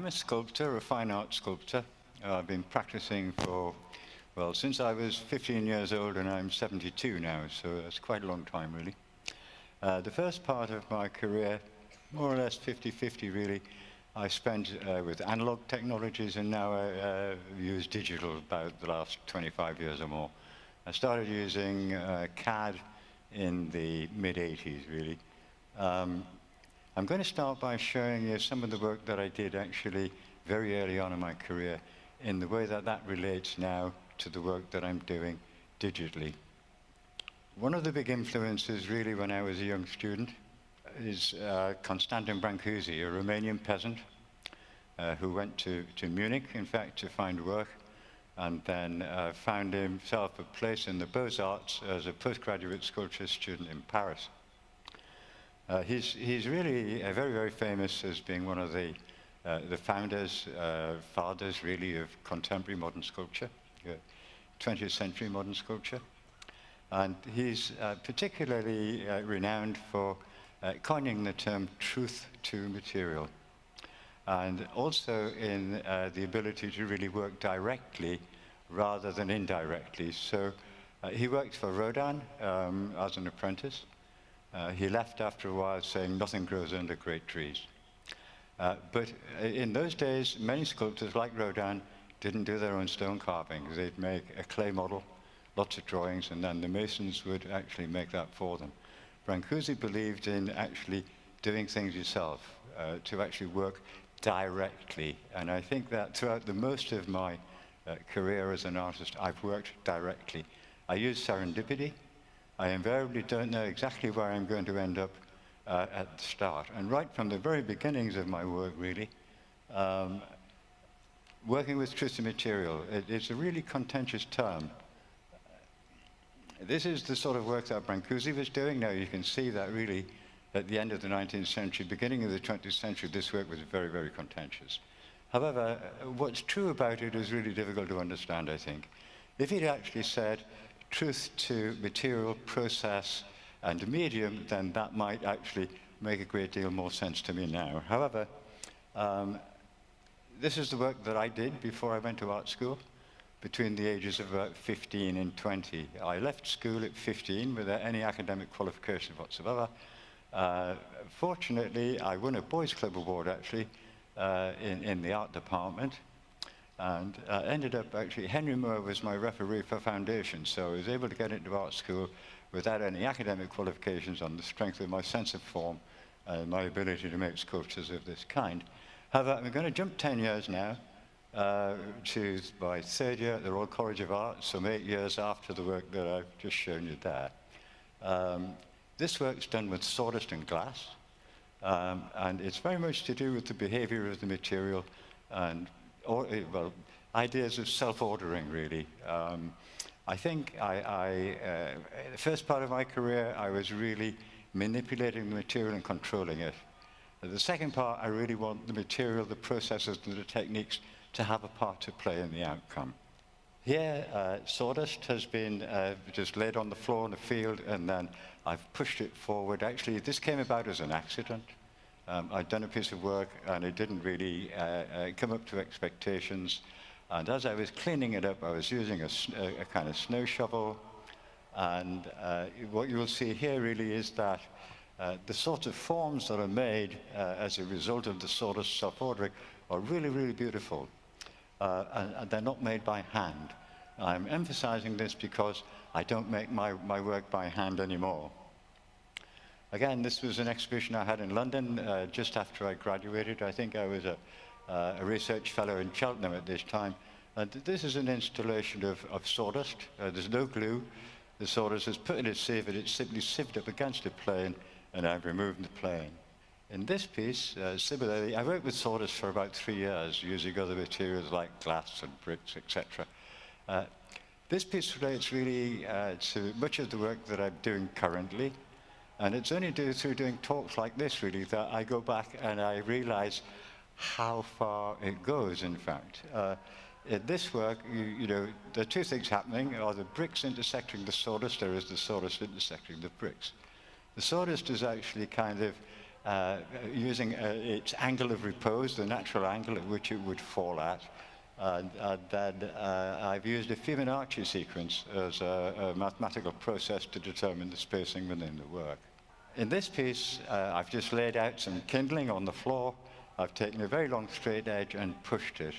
a sculptor, a fine art sculptor. I've been practicing for, well, since I was 15 years old, and I'm 72 now, so that's quite a long time, really. The first part of my career, more or less 50-50 really, I spent with analog technologies, and now I use digital about the last 25 years or more. I started using CAD in the mid-80s, really. I'm going to start by showing you some of the work that I did actually very early on in my career in the way that that relates now to the work that I'm doing digitally. One of the big influences really when I was a young student is Constantin Brancusi, a Romanian peasant who went to Munich, in fact, to find work, and then found himself a place in the Beaux-Arts as a postgraduate sculpture student in Paris. He's really very, very famous as being one of the founders, fathers really of contemporary modern sculpture, 20th century modern sculpture. And he's particularly renowned for coining the term truth to material, and also in the ability to really work directly rather than indirectly. So he worked for Rodin as an apprentice. He left after a while saying, "Nothing grows under great trees." But in those days, many sculptors like Rodin didn't do their own stone carving. They'd make a clay model, lots of drawings, and then the masons would actually make that for them. Brancusi believed in actually doing things yourself, to actually work directly. And I think that throughout the most of my career as an artist, I've worked directly. I use serendipity. I invariably don't know exactly where I'm going to end up at the start. And right from the very beginnings of my work, really, working with truth to material, it's a really contentious term. This is the sort of work that Brancusi was doing. Now you can see that really at the end of the 19th century, beginning of the 20th century, this work was very, very contentious. However, what's true about it is really difficult to understand, I think. If he'd actually said truth to material, process, and medium, then that might actually make a great deal more sense to me now. However, this is the work that I did before I went to art school, between the ages of about 15 and 20. I left school at 15 without any academic qualification whatsoever. Fortunately, I won a Boys Club award, actually, in the art department. And ended up, actually, Henry Moore was my referee for foundation, so I was able to get into art school without any academic qualifications on the strength of my sense of form and my ability to make sculptures of this kind. However, I'm going to jump 10 years now to my third year at the Royal College of Art, some 8 years after the work that I've just shown you there. This work's done with sawdust and glass, and it's very much to do with the behavior of the material and well, ideas of self-ordering, really. I think the first part of my career, I was really manipulating the material and controlling it. The second part, I really want the material, the processes, and the techniques to have a part to play in the outcome. Here, sawdust has been just laid on the floor in the field, and then I've pushed it forward. Actually, this came about as an accident. I'd done a piece of work, and it didn't really come up to expectations. And as I was cleaning it up, I was using a kind of snow shovel. And what you'll see here really is that the sort of forms that are made as a result of the sawdust self-ordering are really, really beautiful. And they're not made by hand. I'm emphasizing this because I don't make my work by hand anymore. Again, this was an exhibition I had in London just after I graduated. I think I was a research fellow in Cheltenham at this time. And this is an installation of sawdust. There's no glue. The sawdust is put in a sieve, and it's simply sieved up against a plane, and I've removed the plane. In this piece, similarly, I worked with sawdust for about 3 years, using other materials like glass and bricks, etc. This piece relates really to much of the work that I'm doing currently. And it's only through doing talks like this, really, that I go back and I realize how far it goes, in fact. In this work, you know, there are two things happening. Are the bricks intersecting the sawdust, or is the sawdust intersecting the bricks? The sawdust is actually kind of using its angle of repose, the natural angle at which it would fall at. And then I've used a Fibonacci sequence as a mathematical process to determine the spacing within the work. In this piece, I've just laid out some kindling on the floor. I've taken a very long straight edge and pushed it.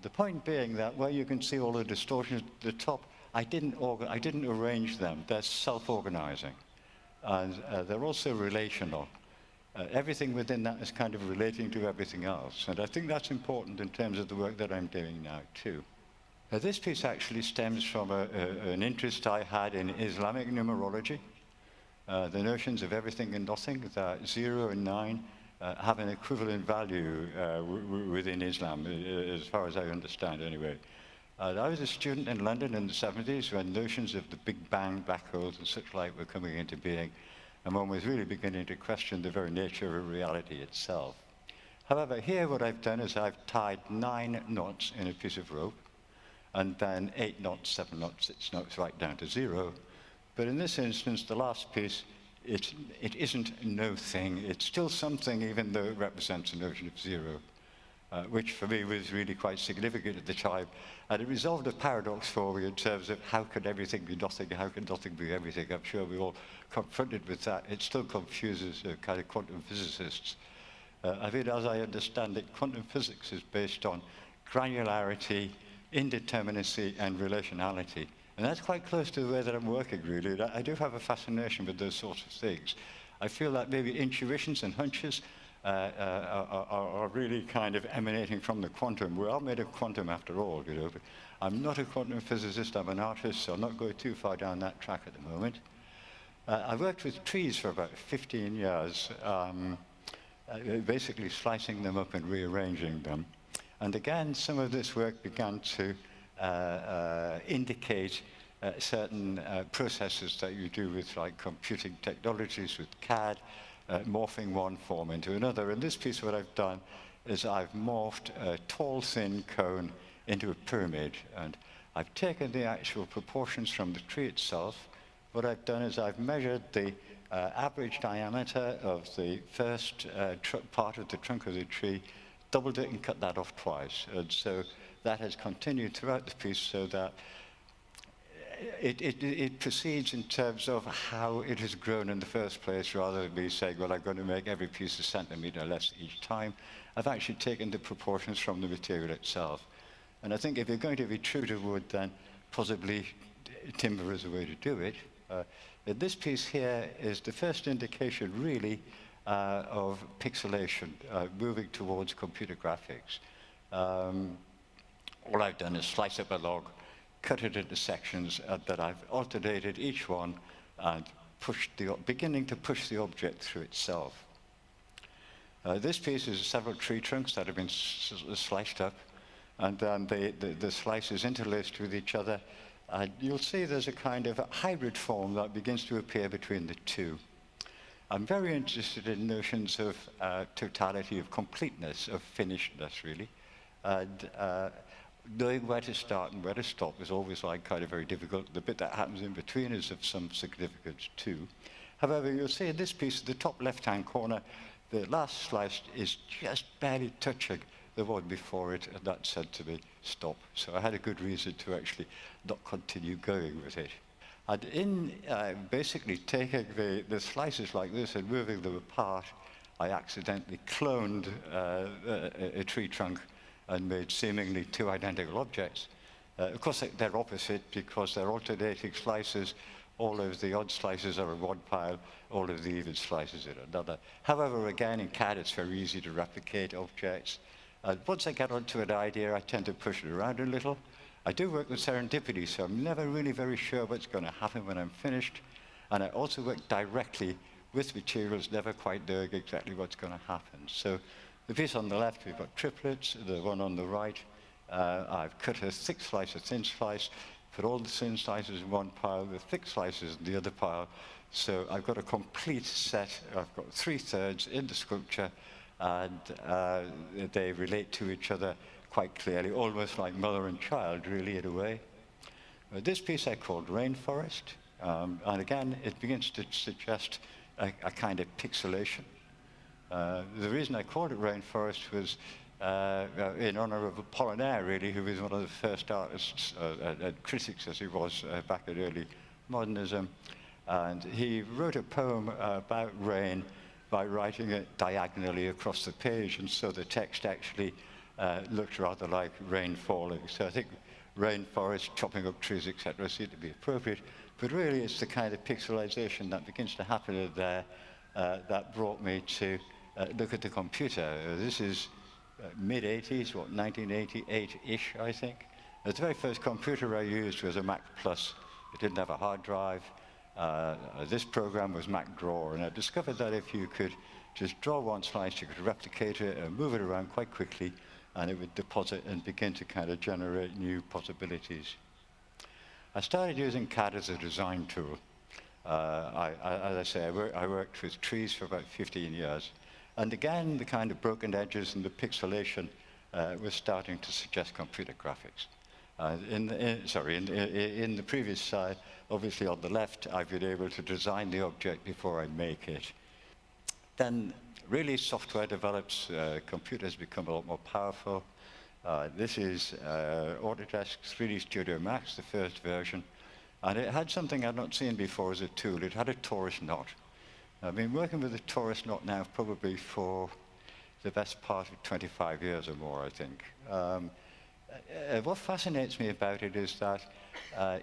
The point being that where you can see all the distortions at the top, I didn't arrange them. They're self-organizing. And they're also relational. Everything within that is kind of relating to everything else. And I think that's important in terms of the work that I'm doing now, too. This piece actually stems from an interest I had in Islamic numerology. The notions of everything and nothing, that 0 and 9 have an equivalent value within Islam, as far as I understand anyway. I was a student in London in the 70s when notions of the Big Bang, black holes and such like were coming into being, and one was really beginning to question the very nature of reality itself. However, here what I've done is I've tied 9 knots in a piece of rope, and then 8 knots, 7 knots, 6 knots, right down to 0. But in this instance, the last piece, it isn't no thing. It's still something, even though it represents a notion of 0, which for me was really quite significant at the time. And it resolved a paradox for me in terms of how could everything be nothing, how could nothing be everything. I'm sure we're all confronted with that. It still confuses kind of quantum physicists. I mean, as I understand it, quantum physics is based on granularity, indeterminacy, and relationality. And that's quite close to the way that I'm working, really. I do have a fascination with those sorts of things. I feel that maybe intuitions and hunches are really kind of emanating from the quantum. We're all made of quantum after all, you know. But I'm not a quantum physicist, I'm an artist, so I'm not going too far down that track at the moment. I worked with trees for about 15 years, basically slicing them up and rearranging them. And again, some of this work began to indicate certain processes that you do with like computing technologies, with CAD, morphing one form into another. In this piece, what I've done is I've morphed a tall, thin cone into a pyramid. And I've taken the actual proportions from the tree itself. What I've done is I've measured the average diameter of the first part of the trunk of the tree, doubled it and cut that off twice. And so that has continued throughout the piece so that it proceeds in terms of how it has grown in the first place, rather than me saying, well, I'm going to make every piece a centimetre less each time. I've actually taken the proportions from the material itself. And I think if you're going to be true to wood, then possibly timber is a way to do it. This piece here is the first indication, really, of pixelation, moving towards computer graphics. All I've done is slice up a log, cut it into sections that I've alternated each one and beginning to push the object through itself. This piece is several tree trunks that have been sliced up, and then the slices interlaced with each other. You'll see there's a kind of a hybrid form that begins to appear between the two. I'm very interested in notions of totality, of completeness, of finishedness, really. And knowing where to start and where to stop is always like kind of very difficult. The bit that happens in between is of some significance too. However, you'll see in this piece, the top left-hand corner, the last slice is just barely touching the one before it, and that said to me, stop. So I had a good reason to actually not continue going with it. And in basically taking the slices like this and moving them apart, I accidentally cloned a tree trunk and made seemingly 2 identical objects. Of course, they're opposite because they're alternating slices. All of the odd slices are in one pile, all of the even slices in another. However, again, in CAD, it's very easy to replicate objects. And once I get onto an idea, I tend to push it around a little. I do work with serendipity, so I'm never really very sure what's going to happen when I'm finished. And I also work directly with materials, never quite knowing exactly what's going to happen. So the piece on the left, we've got triplets. The one on the right, I've cut a thick slice, a thin slice, put all the thin slices in one pile, the thick slices in the other pile. So I've got a complete set. I've got 3/3 in the sculpture, and they relate to each other quite clearly, almost like mother and child, really, in a way. This piece I called Rainforest, and again, it begins to suggest a kind of pixelation. The reason I called it Rainforest was in honor of Apollinaire, really, who was one of the first artists and critics, as he was back at early modernism. And he wrote a poem about rain by writing it diagonally across the page, and so the text actually looked rather like rain falling. So I think rainforest, chopping up trees, etc., seem to be appropriate, but really it's the kind of pixelization that begins to happen there that brought me to look at the computer. This is mid-80s, 1988-ish, I think. The very first computer I used was a Mac Plus. It didn't have a hard drive. This program was Mac Draw, and I discovered that if you could just draw one slice, you could replicate it and move it around quite quickly, and it would deposit and begin to kind of generate new possibilities. I started using CAD as a design tool. As I say, I worked with trees for about 15 years. And again, the kind of broken edges and the pixelation was starting to suggest computer graphics. In the previous slide, obviously on the left, I've been able to design the object before I make it. Then really software develops, computers become a lot more powerful. This is Autodesk 3D Studio Max, the first version. And it had something I'd not seen before as a tool. It had a torus knot. I've been working with a torus knot now probably for the best part of 25 years or more, I think. What fascinates me about it is that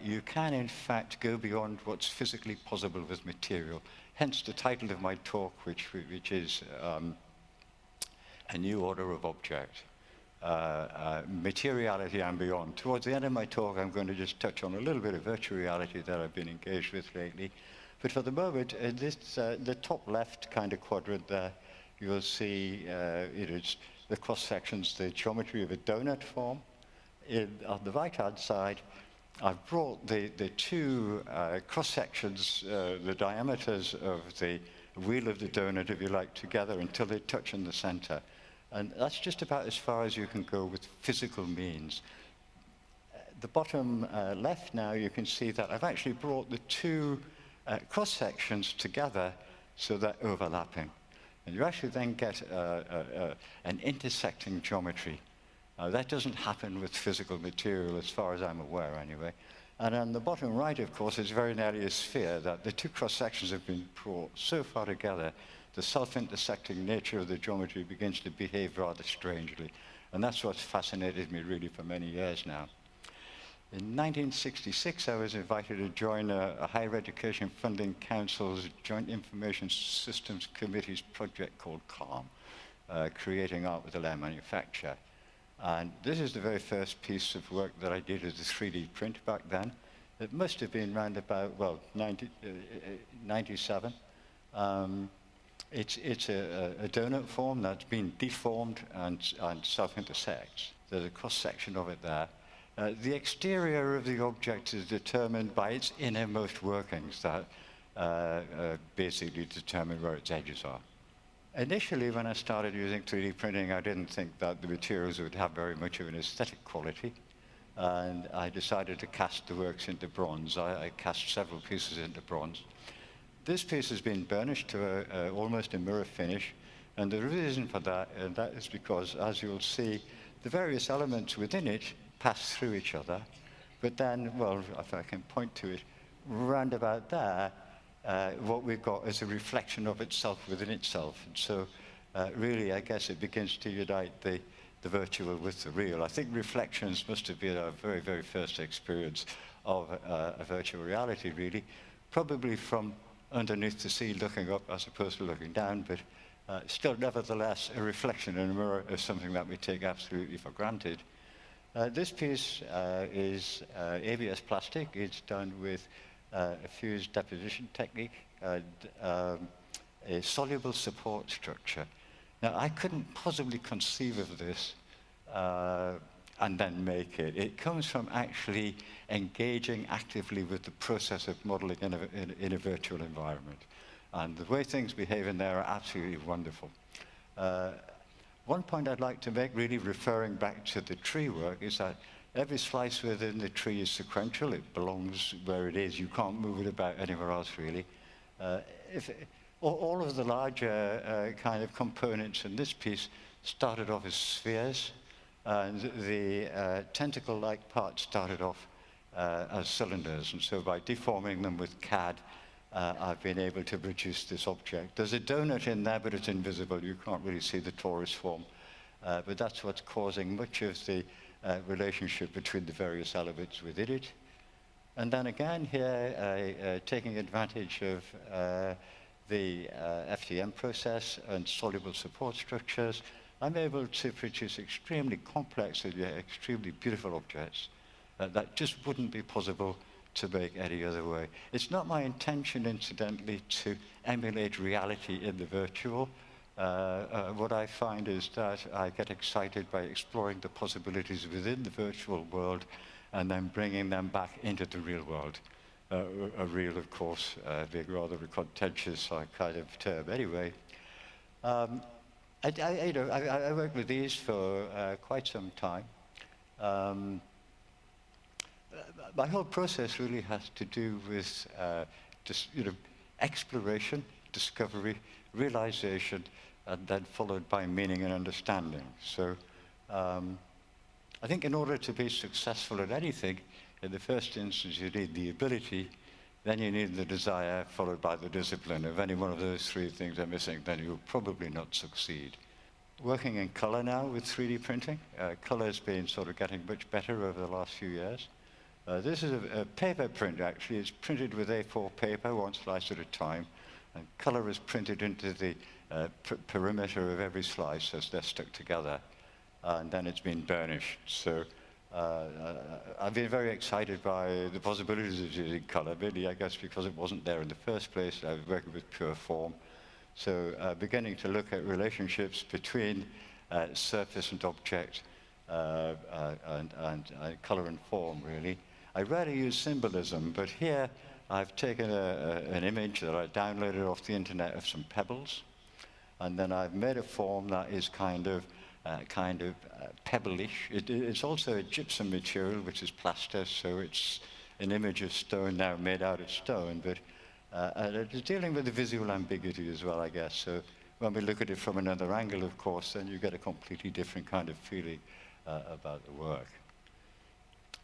you can, in fact, go beyond what's physically possible with material. Hence the title of my talk, which is A New Order of Object, Materiality and Beyond. Towards the end of my talk, I'm going to just touch on a little bit of virtual reality that I've been engaged with lately. But for the moment, the top left kind of quadrant there, you'll see it's the cross-sections, the geometry of a donut form. On the right-hand side, I've brought the two cross-sections, the diameters of the wheel of the donut, if you like, together until they touch in the center. And that's just about as far as you can go with physical means. The bottom left now, you can see that I've actually brought the two cross-sections together so they're overlapping. And you actually then get an intersecting geometry. That doesn't happen with physical material, as far as I'm aware, anyway. And on the bottom right, of course, it's very nearly a sphere that the two cross-sections have been brought so far together, the self-intersecting nature of the geometry begins to behave rather strangely. And that's what's fascinated me, really, for many years now. In 1966, I was invited to join a Higher Education Funding Council's Joint Information Systems Committee's project called CALM, Creating Art with a Layer Manufacture. And this is the very first piece of work that I did as a 3D print back then. It must have been around about, 97. It's a donut form that's been deformed and self-intersects. There's a cross-section of it there. The exterior of the object is determined by its innermost workings that basically determine where its edges are. Initially, when I started using 3D printing, I didn't think that the materials would have very much of an aesthetic quality. And I decided to cast the works into bronze. I cast several pieces into bronze. This piece has been burnished to almost a mirror finish. And the reason for that, and that is because, as you'll see, the various elements within it pass through each other. But then, well, if I can point to it, round about there, what we've got is a reflection of itself within itself. And so really, I guess it begins to unite the virtual with the real. I think reflections must have been our very, very first experience of a virtual reality, really. Probably from underneath the sea looking up as opposed to looking down, but still, nevertheless, a reflection in a mirror is something that we take absolutely for granted. This piece is ABS plastic. It's done with a fused deposition technique and a soluble support structure. Now, I couldn't possibly conceive of this and then make it. It comes from actually engaging actively with the process of modeling in a virtual environment. And the way things behave in there are absolutely wonderful. One point I'd like to make, really referring back to the tree work, is that every slice within the tree is sequential. It belongs where it is. You can't move it about anywhere else, really. All of the larger kind of components in this piece started off as spheres, and the tentacle-like parts started off as cylinders. And so by deforming them with CAD, I've been able to produce this object. There's a donut in there, but it's invisible. You can't really see the torus form. But that's what's causing much of the relationship between the various elements within it. And then again here, taking advantage of the FDM process and soluble support structures, I'm able to produce extremely complex and yet extremely beautiful objects that just wouldn't be possible to make any other way. It's not my intention, incidentally, to emulate reality in the virtual. What I find is that I get excited by exploring the possibilities within the virtual world and then bringing them back into the real world. A real, of course, being rather a contentious kind of term. Anyway, I worked with these for quite some time. My whole process really has to do with just, exploration, discovery, realization, and then followed by meaning and understanding. So I think in order to be successful at anything, in the first instance, you need the ability, then you need the desire, followed by the discipline. If any one of those three things are missing, then you'll probably not succeed. Working in color now with 3D printing. Color's been sort of getting much better over the last few years. This is a paper print, actually. It's printed with A4 paper, one slice at a time. And color is printed into the perimeter of every slice as they're stuck together. And then it's been burnished. So I've been very excited by the possibilities of using color, really, I guess, because it wasn't there in the first place. I was working with pure form. So beginning to look at relationships between surface and object and color and form, really. I rarely use symbolism, but here I've taken an image that I downloaded off the internet of some pebbles, and then I've made a form that is kind of pebble-ish. It's also a gypsum material, which is plaster, so it's an image of stone now made out of stone, but it's dealing with the visual ambiguity as well, I guess. So when we look at it from another angle, of course, then you get a completely different kind of feeling about the work.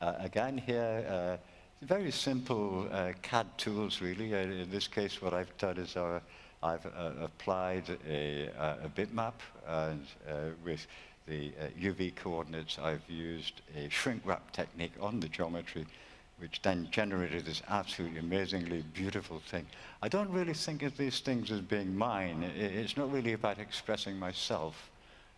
Again here, very simple CAD tools, really. In this case, what I've done is I've applied a bitmap, and with the UV coordinates, I've used a shrink wrap technique on the geometry, which then generated this absolutely amazingly beautiful thing. I don't really think of these things as being mine. It's not really about expressing myself.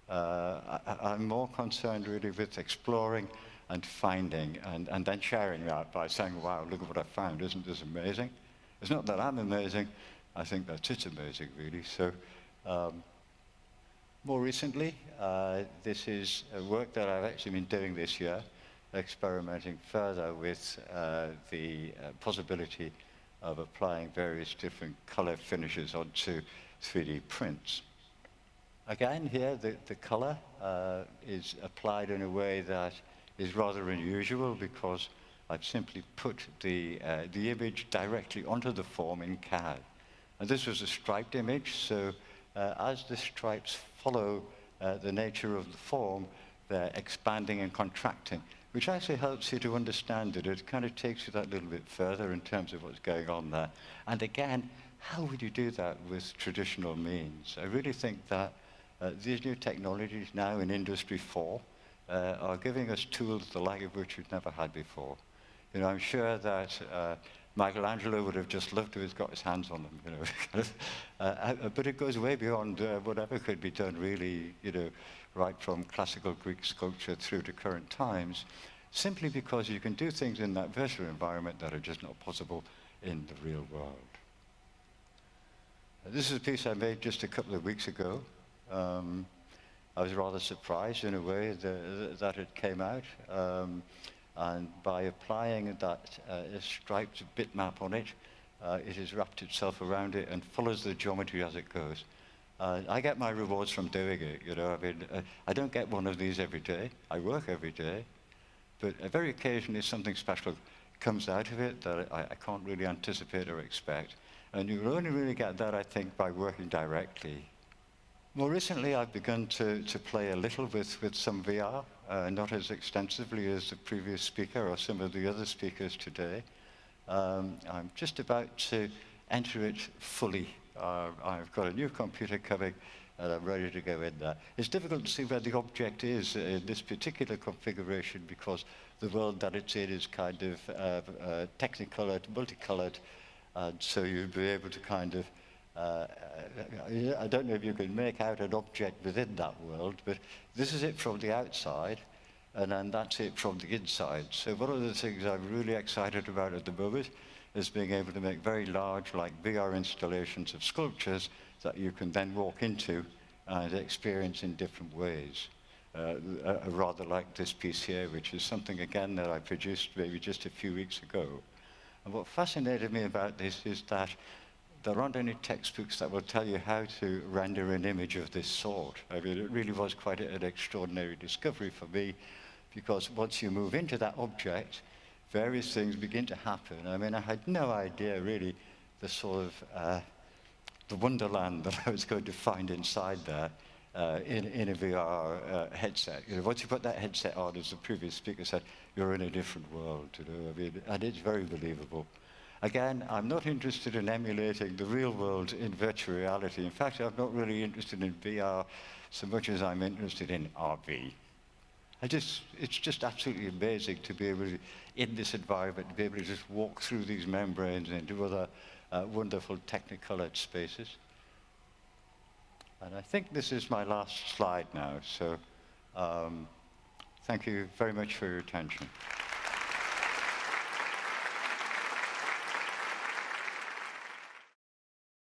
I'm more concerned really with exploring and finding, and then sharing that by saying, wow, look at what I found, isn't this amazing? It's not that I'm amazing, I think that it's amazing, really. So more recently, this is a work that I've actually been doing this year, experimenting further with the possibility of applying various different color finishes onto 3D prints. Again, here, the color is applied in a way that is rather unusual, because I've simply put the image directly onto the form in CAD. And this was a striped image, so as the stripes follow the nature of the form, they're expanding and contracting, which actually helps you to understand it. It kind of takes you that little bit further in terms of what's going on there. And again, how would you do that with traditional means? I really think that these new technologies now in Industry 4 are giving us tools the like of which we've never had before. I'm sure that Michelangelo would have just loved to have got his hands on them, but it goes way beyond whatever could be done, really, right from classical Greek sculpture through to current times, simply because you can do things in that virtual environment that are just not possible in the real world. This is a piece I made just a couple of weeks ago. I was rather surprised in a way that it came out. And by applying that striped bitmap on it, it has wrapped itself around it and follows the geometry as it goes. I get my rewards from doing it, I don't get one of these every day. I work every day, but very occasionally something special comes out of it that I can't really anticipate or expect. And you will only really get that, I think, by working directly. More recently, I've begun to play a little with some VR, not as extensively as the previous speaker or some of the other speakers today. I'm just about to enter it fully. I've got a new computer coming, and I'm ready to go in there. It's difficult to see where the object is in this particular configuration because the world that it's in is kind of technicolored, multicolored, and so you'll be able to kind of I don't know if you can make out an object within that world, but this is it from the outside, and then that's it from the inside. So one of the things I'm really excited about at the moment is being able to make very large, like VR installations of sculptures that you can then walk into and experience in different ways. Rather like this piece here, which is something, again, that I produced maybe just a few weeks ago. And what fascinated me about this is that there aren't any textbooks that will tell you how to render an image of this sort. I mean, it really was quite an extraordinary discovery for me, because once you move into that object, various things begin to happen. I mean, I had no idea, really, the sort of the wonderland that I was going to find inside there in a VR headset. You know, once you put that headset on, as the previous speaker said, you're in a different world, you know. I mean, and it's very believable. Again, I'm not interested in emulating the real world in virtual reality. In fact, I'm not really interested in VR so much as I'm interested in RV. It's just absolutely amazing to be able to, in this environment, to be able to just walk through these membranes and into other wonderful technicolored spaces. And I think this is my last slide now, so thank you very much for your attention.